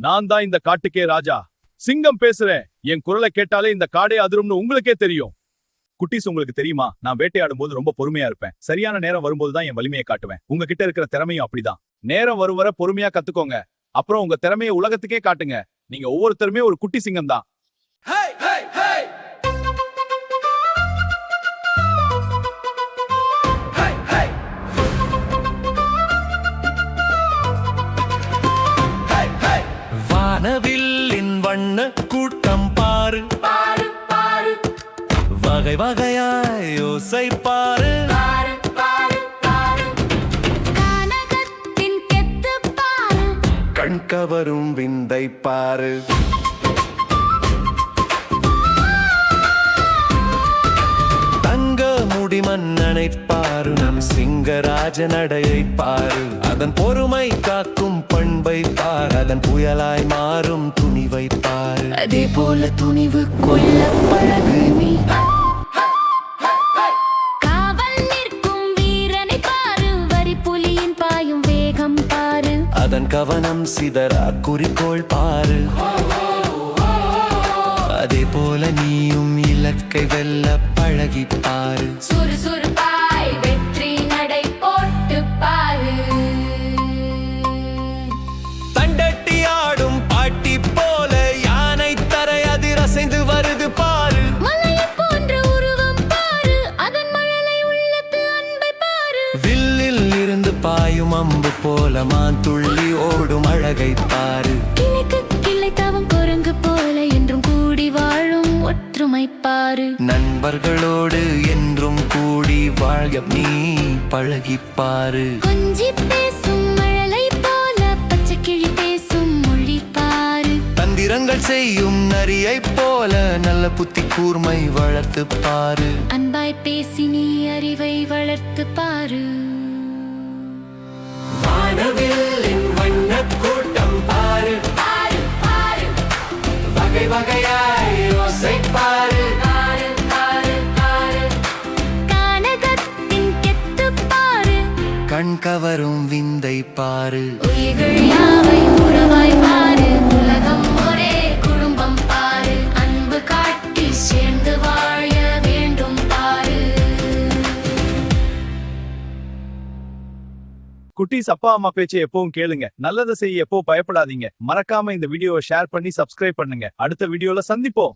நான் தான் இந்த காட்டுக்கே ராஜா. சிங்கம் பேசுறேன். என் குரலை கேட்டாலே இந்த காடே அதிரும்னு உங்களுக்கே தெரியும். குட்டீஸ், உங்களுக்கு தெரியுமா, நான் வேட்டையாடும் போது ரொம்ப பொறுமையா இருப்பேன். சரியான நேரம் வரும்போது தான் என் வலிமையை காட்டுவேன். உங்ககிட்ட இருக்கிற திறமையும் அப்படிதான். நேரம் வரும் வர பொறுமையா கத்துக்கோங்க. அப்புறம் உங்க திறமையை உலகத்துக்கே காட்டுங்க. நீங்க ஒவ்வொருத்தருமே ஒரு குட்டி சிங்கம் தான். வானவில்லின் வண்ண கூட்டம் பாரு, வகை வகையாய் யோசை பாரு, கண்கவரும் விந்தை பாரு. தங்க முடி மன்னனை பாரு, நம் சிங்கராஜ நடையை பாரு. அதன் பொறுமை காக்கும் பண்பை பாரு, அதன் புயலாய் மாறும் துணிவை பாரு. அதே போல துணிவு கொள்ள பழகு நீ. காவல் நிற்கும் வீரனை பாரு, வரி புலியின் பாயும் வேகம் பாரு. அதன் கவனம் சிதறா குறிக்கோள் பாரு. அதே போல நீயும் இலக்கை வெல்ல பழகி பாரு. சுறுசுறுப்பாய் வெற்றி நடை போட்டு பாரு. தண்டட்டி ஆடும் பாட்டி போல யானை தரை அதிரசைந்து வருது பாரு. மலையை போன்ற உருவம் பாரு, அதன் மழலை உள்ளத்து அன்பை பாரு. வில்லில் இருந்து பாயும் அம்பு போல மான் துள்ளி ஓடும் அழகை பாரு. கிளைக்கு கிளை தவம் குரங்கு போல என்றும் கூடி வாழும் ஒற்றுமை பாரு. நண்பர்களோடு என்றும் கூடி வாழ நீ பழகி பாரு. கொஞ்சி பேசும் மழலை போல பச்சை கிளி பேசும் மொழி பாரு. தந்திரங்கள் செய்யும் நரியை போல நல்ல புத்தி கூர்மை வளர்த்து பாரு. அன்பாய் பேசி நீ அறிவை வளர்த்து பாரு. வானவில்லின் வண்ணக் கூட்டம் பாரு, வகை வகையாய் யோசை பாரு. கானகத்தின் கெத்து பாரு, கண்கவரும் விந்தை பாரு. உயிர்கள் யாவை உறவாய் பாரு. உலகம் ஒரே குடும்பம் பாரு, அன்பு காட்டி சேர்ந்து வாழ வேண்டும் பாரு. குட்டீஸ், அப்பா அம்மா பேச்சை எப்பவும் கேளுங்க. நல்லதை செய்ய எப்போ பயப்படாதீங்க. மறக்காம இந்த வீடியோவை ஷேர் பண்ணி சப்ஸ்கிரைப் பண்ணுங்க. அடுத்த வீடியோல சந்திப்போம்.